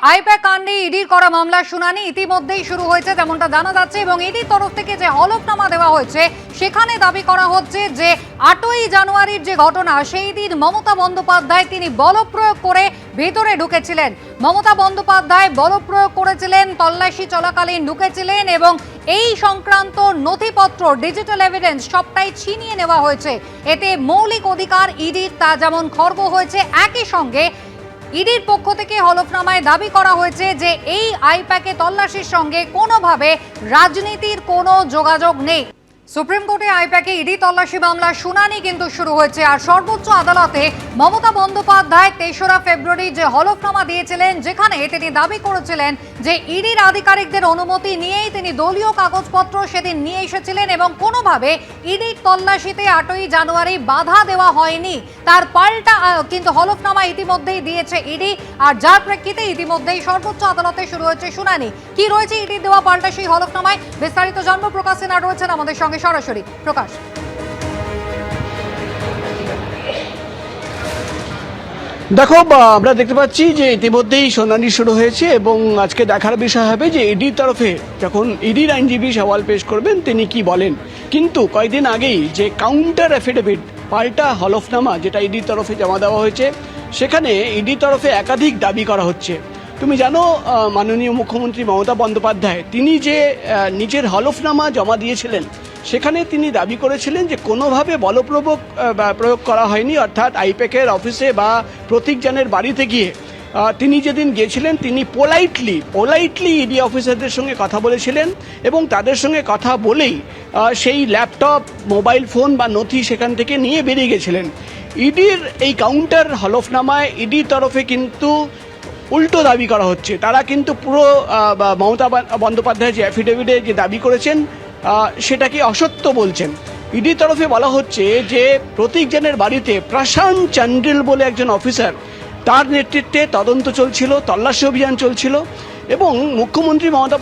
I-PAC কাণ্ডে ইডির করা মামলার শুনানি ইতিমধ্যেই শুরু হয়েছে যেমনটা জানা যাচ্ছে এবং ইডির তরফ থেকে যে হলফনামা দেওয়া হয়েছে সেখানে দাবি করা হচ্ছে যে 8ই জানুয়ারির যে ঘটনা সেই দিন মমতা বন্দ্যোপাধ্যায় তিনি বলপ্রয়োগ করে ভেতরে ঢুকেছিলেন। মমতা বন্দ্যোপাধ্যায় বলপ্রয়োগ করেছিলেন, তল্লাশি চলাকালীন ঢুকেছিলেন এবং এই সংক্রান্ত নথিপত্র ডিজিটাল এভিডেন্স সবটাই ছিনিয়ে নেওয়া হয়েছে। এতে মৌলিক অধিকার ইডির তা যেমন খর্ব হয়েছে, একই সঙ্গে ইডির পক্ষ থেকে হলফনামায় দাবি করা হয়েছে যে এই আইপ্যাকে তল্লাশির সঙ্গে কোনোভাবে রাজনীতির কোনো যোগাযোগ নেই। সুপ্রিম কোর্টে আইপ্যাকে ইডি তল্লাশি মামলার শুনানি কিন্তু শুরু হয়েছে। আর সর্বোচ্চ আদালতে মমতা বন্দ্যোপাধ্যায় 3রা ফেব্রুয়ারি যে হলফনামা দিয়েছিলেন যেখানে তিনি দাবি করেছিলেন যে ইডির আধিকারিকদের অনুমতি নিয়েই তিনি দলীয় কাগজপত্র সেদিন নিয়ে এসেছিলেন এবং কোনোভাবে ইডির তল্লাশিতে 8ই জানুয়ারি বাধা দেওয়া হয়নি। তার পাল্টা কিন্তু হলফনামা ইতিমধ্যেই দিয়েছে ইডি, আর যার প্রেক্ষিতে ইতিমধ্যেই সর্বোচ্চ আদালতে শুরু হয়েছে শুনানি। কি রয়েছে ইডির দেওয়া পাল্টা সেই হলফনামায় বিস্তারিত জানবো। প্রকাশ সিনহা রয়েছেন আমাদের সঙ্গে সরাসরি। প্রকাশ, দেখো, আমরা দেখতে পাচ্ছি যে ইতিমধ্যেই শুনানি শুরু হয়েছে এবং আজকে দেখার বিষয় হবে যে ইডির তরফে যখন ইডির আইনজীবী সওয়াল পেশ করবেন তিনি কি বলেন। কিন্তু কয়েকদিন আগেই যে কাউন্টার অ্যাফিডেভিট পাল্টা হলফনামা যেটা ইডির তরফে জমা দেওয়া হয়েছে সেখানে ইডির তরফে একাধিক দাবি করা হচ্ছে। তুমি জানো, মাননীয় মুখ্যমন্ত্রী মমতা বন্দ্যোপাধ্যায় তিনি যে নিজের হলফনামা জমা দিয়েছিলেন সেখানে তিনি দাবি করেছিলেন যে কোনোভাবে প্রয়োগ করা হয়নি, অর্থাৎ আইপ্যাকের অফিসে বা প্রতীকজনের বাড়িতে গিয়ে তিনি যেদিন গিয়েছিলেন তিনি পোলাইটলি ইডি অফিসারদের সঙ্গে কথা বলেছিলেন এবং তাদের সঙ্গে কথা বলেই সেই ল্যাপটপ, মোবাইল ফোন বা নথি সেখান থেকে নিয়ে বেরিয়ে গেছিলেন। ইডির এই কাউন্টার হলফনামায় ইডির তরফে কিন্তু উল্টো দাবি করা হচ্ছে। তারা কিন্তু পুরো মমতা বন্দ্যোপাধ্যায় যে অ্যাফিডেভিটে যে দাবি করেছেন সেটাকে অসত্য বলছেন। ইডির তরফে বলা হচ্ছে যে প্রতীকজনের বাড়িতে প্রশান্ত চান্ডিল বলে একজন অফিসার, তার নেতৃত্বে তদন্ত চলছিল, তল্লাশি অভিযান চলছিল এবং মুখ্যমন্ত্রী মমতা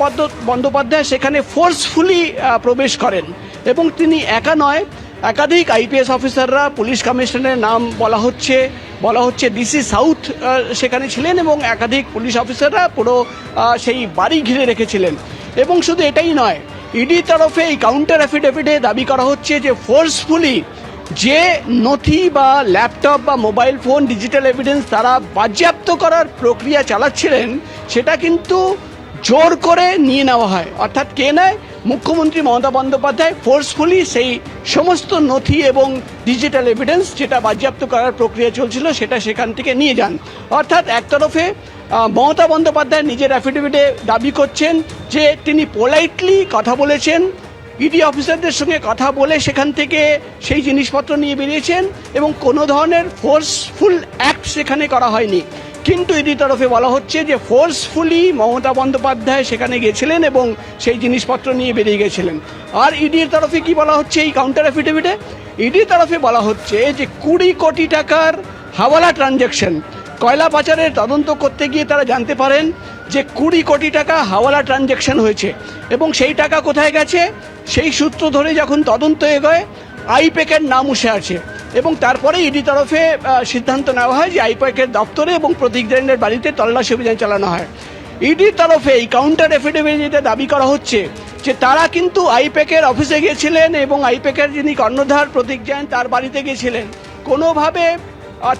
বন্দ্যোপাধ্যায় সেখানে ফোর্সফুলি প্রবেশ করেন এবং তিনি একা নয়, একাধিক আইপিএস অফিসাররা, পুলিশ কমিশনারের নাম বলা হচ্ছে ডিসি সাউথ সেখানে ছিলেন এবং একাধিক পুলিশ অফিসাররা পুরো সেই বাড়ি ঘিরে রেখেছিলেন। এবং শুধু এটাই নয়, ইডি তরফে এই কাউন্টার অ্যাফিডেভিটে দাবি করা হচ্ছে যে ফোর্সফুলি যে নথি বা ল্যাপটপ বা মোবাইল ফোন, ডিজিটাল এভিডেন্স তারা বাজেয়াপ্ত করার প্রক্রিয়া চালাচ্ছিলেন সেটা কিন্তু জোর করে নিয়ে নেওয়া হয়। অর্থাৎ কে নেয়? মুখ্যমন্ত্রী মমতা বন্দ্যোপাধ্যায় ফোর্সফুলি সেই সমস্ত নথি এবং ডিজিটাল এভিডেন্স যেটা বাজেয়াপ্ত করার প্রক্রিয়া চলছিল সেটা সেখান থেকে নিয়ে যান। অর্থাৎ একতরফে মমতা বন্দ্যোপাধ্যায় নিজের অ্যাফিডেভিটে দাবি করছেন যে তিনি পোলাইটলি কথা বলেছেন, ইডি অফিসারদের সঙ্গে কথা বলে সেখান থেকে সেই জিনিসপত্র নিয়ে বেরিয়েছেন এবং কোনো ধরনের ফোর্সফুল অ্যাক্ট সেখানে করা হয়নি। কিন্তু ইডি তরফে বলা হচ্ছে যে ফোর্সফুলি মমতা বন্দ্যোপাধ্যায় সেখানে গেছিলেন এবং সেই জিনিসপত্র নিয়ে বেরিয়ে গেছিলেন। আর ইডির তরফে কি বলা হচ্ছে এই কাউন্টার অ্যাফিডেভিটে? ইডির তরফে বলা হচ্ছে যে 20 কোটি টাকার হাওয়ালা ট্রানজ্যাকশন, কয়লা পাচারের তদন্ত করতে গিয়ে তারা জানতে পারেন যে 20 কোটি টাকা হাওয়ালা ট্রানজ্যাকশন হয়েছে এবং সেই টাকা কোথায় গেছে সেই সূত্র ধরে যখন তদন্ত এগোয় আইপ্যাকের নাম উঠে আসে এবং তারপরে ইডি তরফে সিদ্ধান্ত নেওয়া হয় যে আইপ্যাকের দপ্তরে এবং প্রতীকজনের বাড়িতে তল্লাশি অভিযান চালানো হয়। ইডির তরফে এই কাউন্টার অ্যাফিডেভিটে দাবি করা হচ্ছে যে তারা কিন্তু আইপ্যাকের অফিসে গিয়েছিলেন এবং আইপ্যাকের যিনি কর্ণধার প্রতীকজন তার বাড়িতে গিয়েছিলেন, কোনোভাবে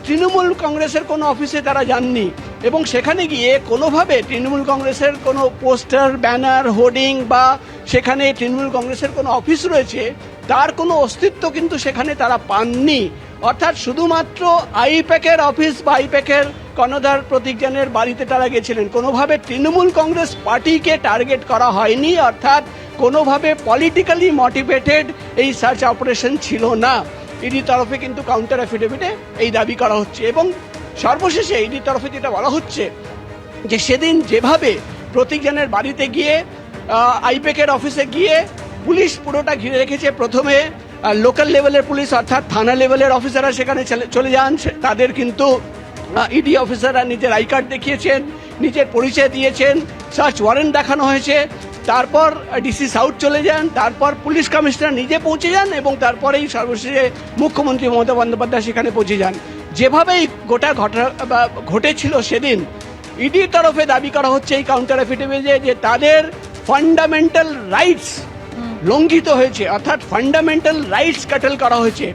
তৃণমূল কংগ্রেসের কোনো অফিসে তারা যাননি এবং সেখানে গিয়ে কোনোভাবে তৃণমূল কংগ্রেসের কোনো পোস্টার, ব্যানার, হোর্ডিং বা সেখানে তৃণমূল কংগ্রেসের কোনো অফিস রয়েছে তার কোনো অস্তিত্ব কিন্তু সেখানে তারা পাননি। অর্থাৎ শুধুমাত্র আইপ্যাকের অফিস বা আইপ্যাকের কর্ণধার প্রতীকজনের বাড়িতে তারা গেছিলেন, কোনোভাবে তৃণমূল কংগ্রেস পার্টিকে টার্গেট করা হয়নি। অর্থাৎ কোনোভাবে পলিটিক্যালি মোটিভেটেড এই সার্চ অপারেশন ছিল না। ইডির তরফে কিন্তু কাউন্টার অ্যাফিডেভিটে এই দাবি করা হচ্ছে এবং সর্বশেষে ইডির তরফে যেটা বলা হচ্ছে যে সেদিন যেভাবে প্রতীকজনের বাড়িতে গিয়ে আইপ্যাকের অফিসে গিয়ে পুলিশ পুরোটা ঘিরে রেখেছে, প্রথমে লোকাল লেভেলের পুলিশ অর্থাৎ থানা লেভেলের অফিসাররা সেখানে চলে যান, তাদের কিন্তু ইডি অফিসাররা নিজের আই কার্ড দেখিয়েছেন, নিজের পরিচয় দিয়েছেন, সার্চ ওয়ারেন্ট দেখানো হয়েছে, তারপর ডিসি সাউথ চলে যান, তারপর পুলিশ কমিশনার নিজে পৌঁছে যান এবং তারপরেই সর্বশেষে মুখ্যমন্ত্রী মমতা বন্দ্যোপাধ্যায় সেখানে পৌঁছে যান। যেভাবেই গোটা ঘটেছিল সেদিন ইডির তরফে দাবি করা হচ্ছে এই কাউন্টার এফিডেভিটে যে তাদের ফান্ডামেন্টাল রাইটস লঙ্ঘিত হয়েছে, অর্থাৎ ফান্ডামেন্টাল রাইটস কাটেল করা হয়েছে।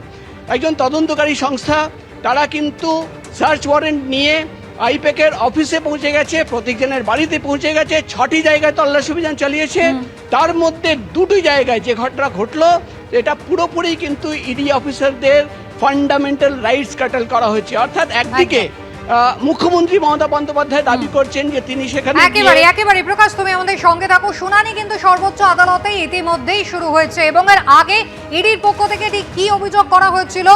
একজন তদন্তকারী সংস্থা তারা কিন্তু সার্চ ওয়ারেন্ট নিয়ে আইপ্যাকের অফিসে পৌঁছে গেছে, প্রত্যেকজনের বাড়িতে পৌঁছে গেছে, 6টি জায়গায় তল্লাশি অভিযান চালিয়েছে। তার মধ্যে 2টি জায়গায় যে ঘটনা ঘটলো এটা পুরোপুরি কিন্তু ইডি অফিসারদের ফান্ডামেন্টাল রাইটস কাটেল করা হয়েছে। অর্থাৎ একদিকে মুখ্যমন্ত্রী মমতা বন্দ্যোপাধ্যায় দাবি করছেন যে তিনি সেখানে একেবারে প্রকাশ, তুমি আমাদের সঙ্গে থাকো। শুনানি কিন্তু সর্বোচ্চ আদালতে ইতিমধ্যেই শুরু হয়েছে এবং এর আগে ইডির পক্ষ থেকে ঠিক কি অভিযোগ করা হয়েছিল?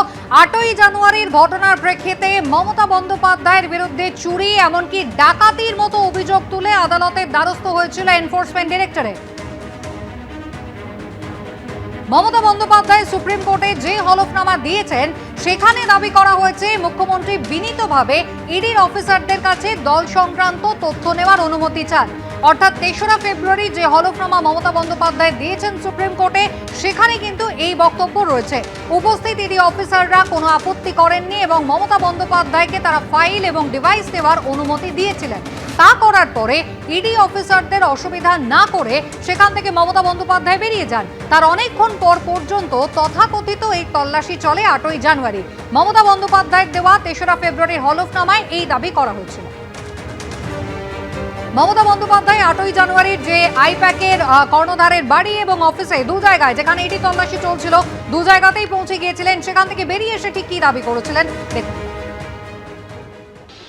8ই জানুয়ারির ঘটনার প্রেক্ষিতে মমতা বন্দ্যোপাধ্যায়ের বিরুদ্ধে চুরি এমনকি ডাকাতির মতো অভিযোগ তুলে আদালতের দ্বারস্থ হয়েছিল enforcement directorate. Mamata Bandyopadhyay supreme কোর্টে যে হলফনামা দিয়েছেন সেখানে দাবি করা হয়েছে মুখ্যমন্ত্রী বিনীতভাবে ইডির অফিসারদের কাছে দল সংক্রান্ত তথ্য নেওয়ার অনুমতি চান। অর্থাৎ 3রা ফেব্রুয়ারি যে হলফনামা মমতা বন্দ্যোপাধ্যায় দিয়েছেন সুপ্রিম কোর্টে সেখানে কিন্তু এই বক্তব্য রয়েছে। উপস্থিত ইডি অফিসাররা কোনো আপত্তি করেননি এবং মমতা বন্দ্যোপাধ্যায়কে তারা ফাইল এবং ডিভাইস নেওয়ার অনুমতি দিয়েছিলেন। তা করার পরে ইডি অফিসারদের অসুবিধা না করে সেখান থেকে মমতা বন্দ্যোপাধ্যায় বেরিয়ে যান। তার অনেকক্ষণ পর পর্যন্ত তথাকথিত এই তল্লাশি চলে 8ই জানুয়ারি। মমতা বন্দ্যোপাধ্যায়ের দেওয়া 3রা ফেব্রুয়ারির হলফনামায় এই দাবি করা হয়েছিল। মমতা বন্দ্যোপাধ্যায় 8ই জানুয়ারির যে আইপ্যাকের কর্ণধারের বাড়ি এবং অফিসে 2 জায়গায় যেখানে ইডি তল্লাশি চলছিল 2 জায়গাতেই পৌঁছে গিয়েছিলেন। সেখান থেকে বেরিয়ে এসে ঠিক কি দাবি করেছিলেন দেখুন।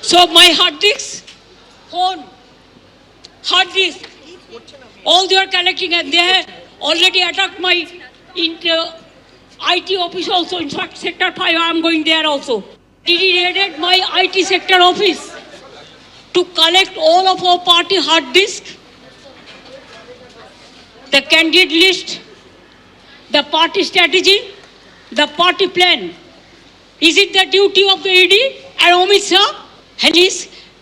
So my hard disk, phone, hard disk, all they are collecting and they have already attacked my IT office also. In fact, Sector 5, I am going there also. Did he raided my IT sector office to collect all of our party hard disk, the candidate list, the party strategy, the party plan. Is it the duty of the ED and Amit Shah? And he's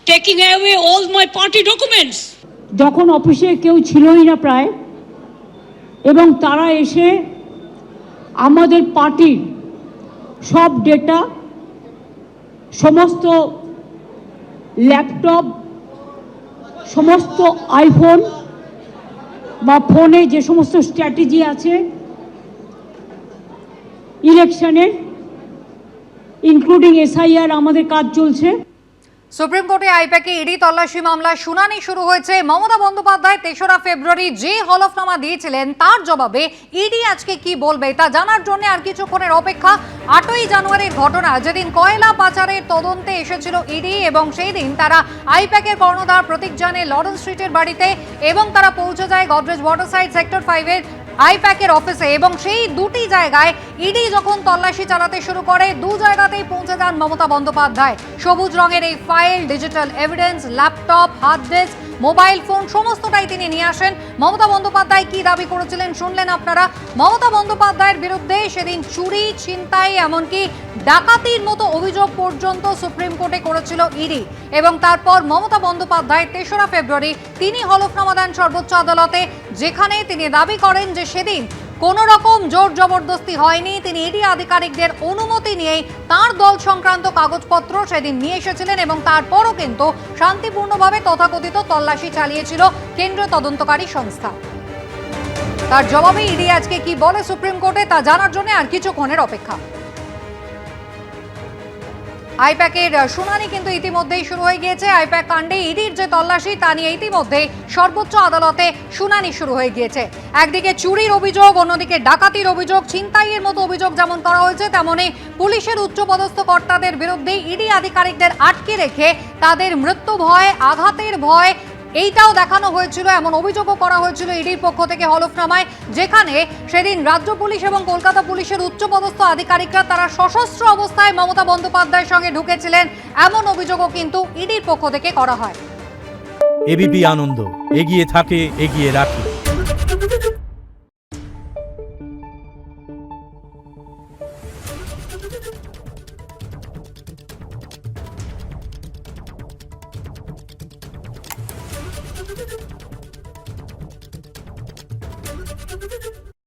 taking away all my party documents. যখন অফিসে কেউ ছিলই না প্রায়, এবং তারা এসে আমাদের পার্টির সব ডেটা, সমস্ত ল্যাপটপ, সমস্ত আইফোন বা ফোনে যে সমস্ত স্ট্র্যাটেজি আছে ইলেকশনের, ইনক্লুডিং SIR আমাদের কাজ চলছে। সুপ্রিম কোর্টে আইপ্যাকে ইডি তল্লাশি মামলার শুনানি শুরু হয়েছে। মমতা বন্দ্যোপাধ্যায় 3রা ফেব্রুয়ারি যে হলফনামা দিয়েছিলেন তার জবাবে ইডি আজকে কি বলবে তা জানার জন্য আর কিছুক্ষণের অপেক্ষা। 8ই জানুয়ারির ঘটনা, যেদিন কয়লা পাচারের তদন্তে এসেছিল ইডি এবং সেই দিন তারা আইপ্যাকের কর্ণধার প্রতীক জানের লরেন্স স্ট্রিটের বাড়িতে এবং তারা পৌঁছে যায় গডরেজ ওয়াটারসাইড সেক্টর 5-এর আইপ্যাকের অফিসে এবং সেই 2টি জায়গায় ইডি যখন তল্লাশি চালাতে শুরু করে 2 জায়গাতেই পৌঁছে যান মমতা বন্দ্যোপাধ্যায়। সবুজ রঙের এই file, digital evidence, laptop, hard disk, mobile phone সমস্তটাই তিনি নিয়ে আসেন। মমতা বন্দ্যোপাধ্যায় কি দাবি করেছিলেন শুনলেন আপনারা। মমতা বন্দ্যোপাধ্যায়ের বিরুদ্ধে সেদিন চুরি, ছিনতাই এমনকি ডাকাতির মতো অভিযোগ পর্যন্ত সুপ্রিম কোর্টে করেছিল ইডি এবং তারপর মমতা বন্দ্যোপাধ্যায় 3রা ফেব্রুয়ারি তিনি হলফনামা দেন সর্বোচ্চ আদালতে, যেখানে তিনি দাবি করেন যে সেদিন কোনো রকম জোর জবরদস্তি হয়নি। তিনি ইডি আধিকারিকদের অনুমতি নিয়েই তার দল সংক্রান্ত কাগজপত্র সেদিন নিয়ে এসেছিলেন এবং তারপরও কিন্তু শান্তিপূর্ণভাবে তথাকথিত তল্লাশি চালিয়েছিল কেন্দ্রীয় তদন্তকারী সংস্থা। তার জবাবে ইডি আজকে কি বলে সুপ্রিম কোর্টে তা জানার জন্য আর কিছুক্ষণের অপেক্ষা। আইপ্যাকের শুনানি কিন্তু ইতিমধ্যেই শুরু হয়ে গিয়েছে। আইপ্যাক কাণ্ডে ইডির যে তল্লাশি তা নিয়ে ইতিমধ্যেই সর্বোচ্চ আদালতে শুনানি শুরু হয়ে গিয়েছে। একদিকে চুরির অভিযোগ, অন্যদিকে ডাকাতির অভিযোগ, ছিনতাইয়ের মতো অভিযোগ যেমন করা হয়েছে, তেমনি পুলিশের উচ্চপদস্থ কর্তাদের বিরুদ্ধে ইডি আধিকারিকদের আটকে রেখে তাদের মৃত্যু ভয়, আঘাতের ভয় এইটাও দেখানো হয়েছিল, এমন অভিযোগও করা হয়েছিল ইডির পক্ষ থেকে হলফনামায়, যেখানে সেদিন রাজ্য পুলিশ এবং কলকাতা পুলিশের উচ্চপদস্থ আধিকারিকরা তারা সশস্ত্র অবস্থায় মমতা বন্দ্যোপাধ্যায়ের সঙ্গে ঢুকেছিলেন, এমন অভিযোগও কিন্তু ইডির পক্ষ থেকে করা হয়। এবিপি আনন্দ, এগিয়ে থাকে, এগিয়ে রাখে।